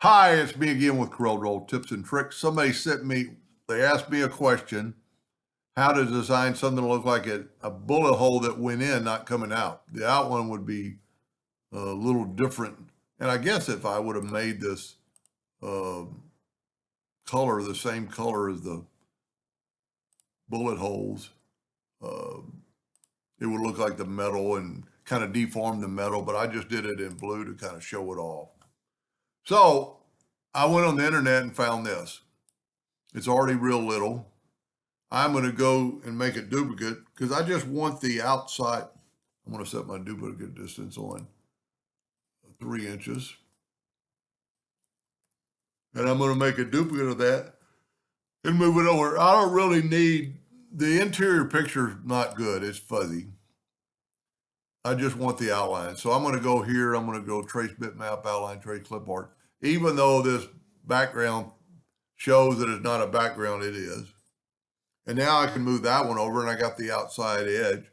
Hi, it's me again with CorelDraw tips and tricks. They asked me a question, how to design something to look like a bullet hole that went in, not coming out. The out one would be a little different. And I guess if I would have made this uh, color the same color as the bullet holes, uh, it would look like the metal and kind of deform the metal, but I just did it in blue to kind of show it off. So I went on the internet and found this. It's already real little. I'm going to go and make a duplicate because I just want the outside. I'm going to set my duplicate distance on 3 inches. And I'm going to make a duplicate of that and move it over. I don't really need, the interior picture is not good. It's fuzzy. I just want the outline. So I'm going to go here. I'm going to go trace bitmap, outline, trace clip art. Even though this background shows that it's not a background, it is. And now I can move that one over and I got the outside edge.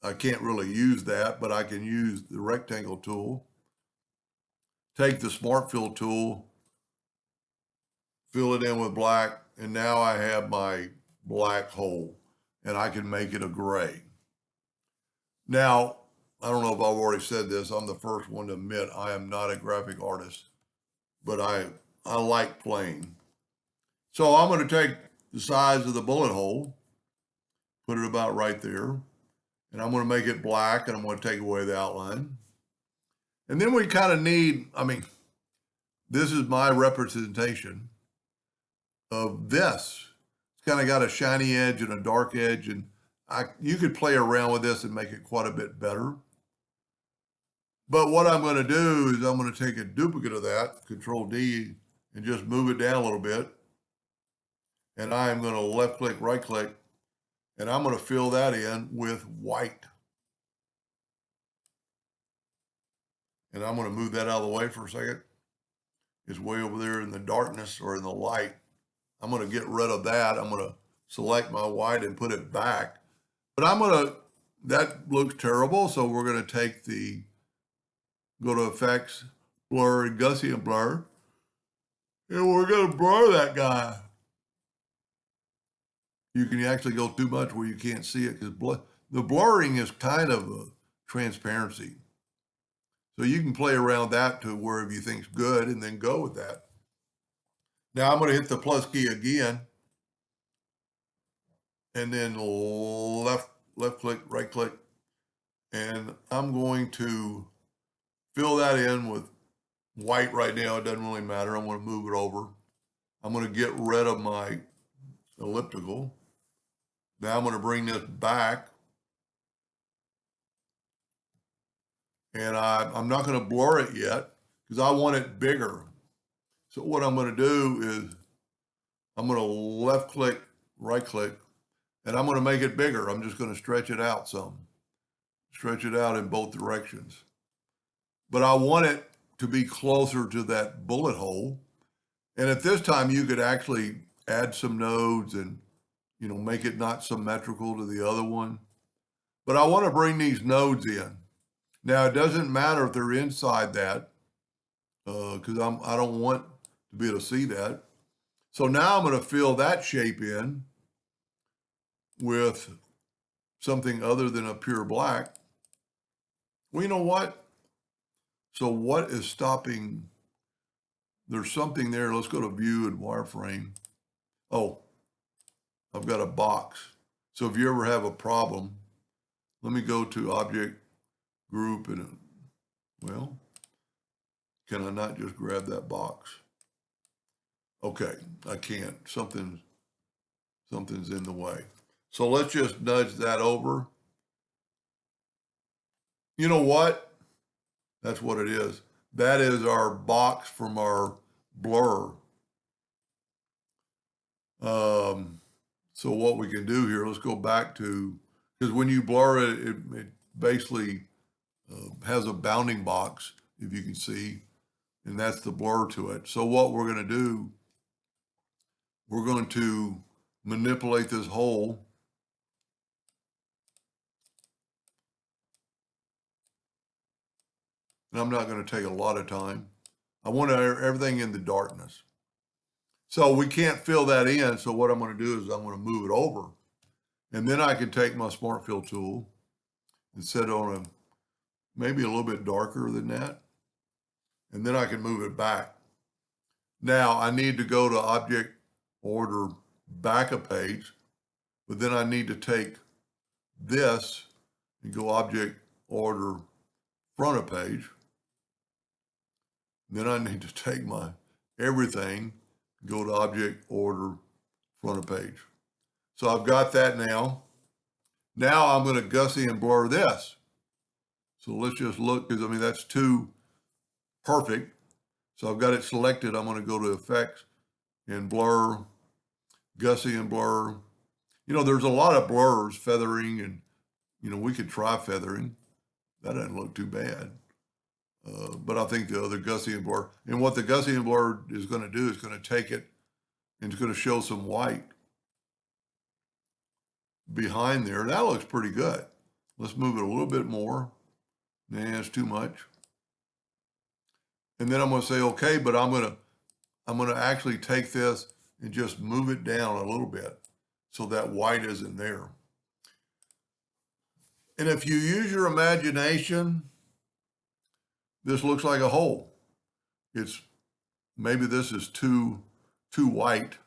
I can't really use that, but I can use the rectangle tool, take the smart fill tool, fill it in with black, and now I have my black hole, and I can make it a gray. Now, I don't know if I've already said this. I'm the first one to admit I am not a graphic artist, but I like playing. So I'm going to take the size of the bullet hole, put it about right there, and I'm going to make it black, and I'm going to take away the outline. And then we kind of need, this is my representation of this. It's kind of got a shiny edge and a dark edge, and you could play around with this and make it quite a bit better. But what I'm going to do is I'm going to take a duplicate of that, Control D, and just move it down a little bit. And I'm going to left click, right click, and I'm going to fill that in with white. And I'm going to move that out of the way for a second. It's way over there in the darkness or in the light. I'm going to get rid of that. I'm going to select my white and put it back. But that looks terrible. So we're going to go to Effects, Blur, and Gaussian Blur. And we're going to blur that guy. You can actually go too much where you can't see it because the blurring is kind of a transparency. So you can play around that to wherever you think's good and then go with that. Now I'm going to hit the plus key again and then left click, right click, and I'm going to fill that in with white right now. It doesn't really matter. I'm going to move it over. I'm going to get rid of my elliptical. Now I'm going to bring this back. And I'm not going to blur it yet because I want it bigger. So what I'm going to do is I'm going to left click, right click, and I'm going to make it bigger. I'm just going to stretch it out some. Stretch it out in both directions. But I want it to be closer to that bullet hole. And at this time, you could actually add some nodes and, make it not symmetrical to the other one. But I want to bring these nodes in. Now, it doesn't matter if they're inside that because I don't want to be able to see that. So now I'm going to fill that shape in with something other than a pure black. Well, you know what? So what is stopping? There's something there. Let's go to View and Wireframe. Oh, I've got a box. So if you ever have a problem, let me go to Object, Group, and, well, can I not just grab that box? Okay, I can't. Something's in the way. So let's just nudge that over. You know what? That's what it is. That is our box from our blur. So what we can do here, let's go back to, because when you blur it, it basically has a bounding box, if you can see, and that's the blur to it. So what we're going to do, we're going to manipulate this hole. And I'm not going to take a lot of time. I want everything in the darkness. So we can't fill that in. So what I'm going to do is I'm going to move it over. And then I can take my Smart Fill tool and set it on a maybe a little bit darker than that. And then I can move it back. Now I need to go to Object, Order, Back a Page. But then I need to take this and go Object, Order, Front of Page. Then I need to take my everything, go to Object, Order, Front of Page. So I've got that now. Now I'm going to Gaussian blur this. So let's just look, because I mean, that's too perfect. So I've got it selected. I'm going to go to Effects and Blur, Gaussian blur. You know, there's a lot of blurs, feathering, and, you know, we could try feathering. That doesn't look too bad. But I think the other Gaussian blur, and what the Gaussian blur is going to do is going to take it and it's going to show some white behind there. That looks pretty good. Let's move it a little bit more. Nah, it's too much. And then I'm going to say, okay, but I'm going to actually take this and just move it down a little bit so that white isn't there. And if you use your imagination, this looks like a hole. Maybe this is too white.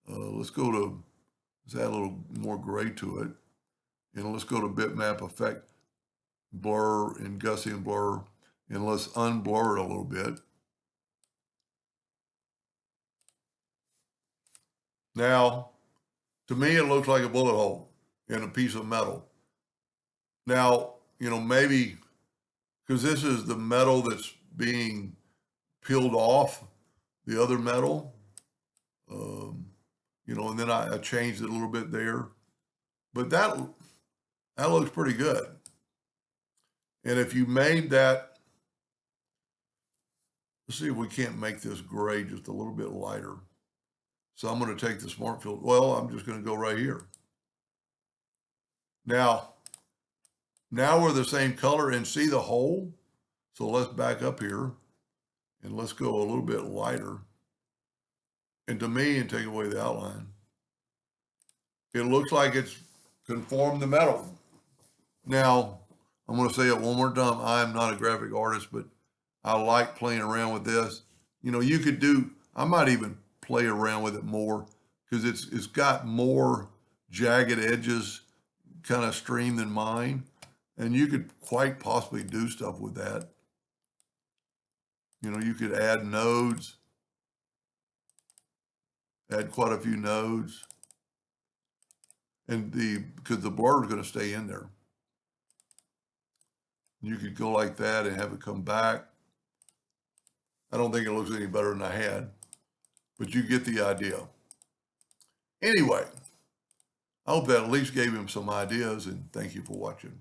Let's add a little more gray to it. And let's go to Bitmap Effect, Blur and Gaussian blur, and let's unblur it a little bit. Now, to me, it looks like a bullet hole in a piece of metal. Now, you know, maybe because this is the metal that's being peeled off the other metal, you know, and then I changed it a little bit there. But that looks pretty good. And if you made that, let's see if we can't make this gray just a little bit lighter. So I'm going to take the Smart Fill. Well, I'm just going to go right here. Now we're the same color and see the hole. So let's back up here and let's go a little bit lighter. And to me, and take away the outline, it looks like it's conformed the metal. Now, I'm going to say it one more time. I am not a graphic artist, but I like playing around with this. You know, I might even play around with it more because it's got more jagged edges kind of stream than mine. And you could quite possibly do stuff with that. You know, you could add nodes, add quite a few nodes. And because the blur is going to stay in there. You could go like that and have it come back. I don't think it looks any better than I had, but you get the idea. Anyway, I hope that at least gave him some ideas, and thank you for watching.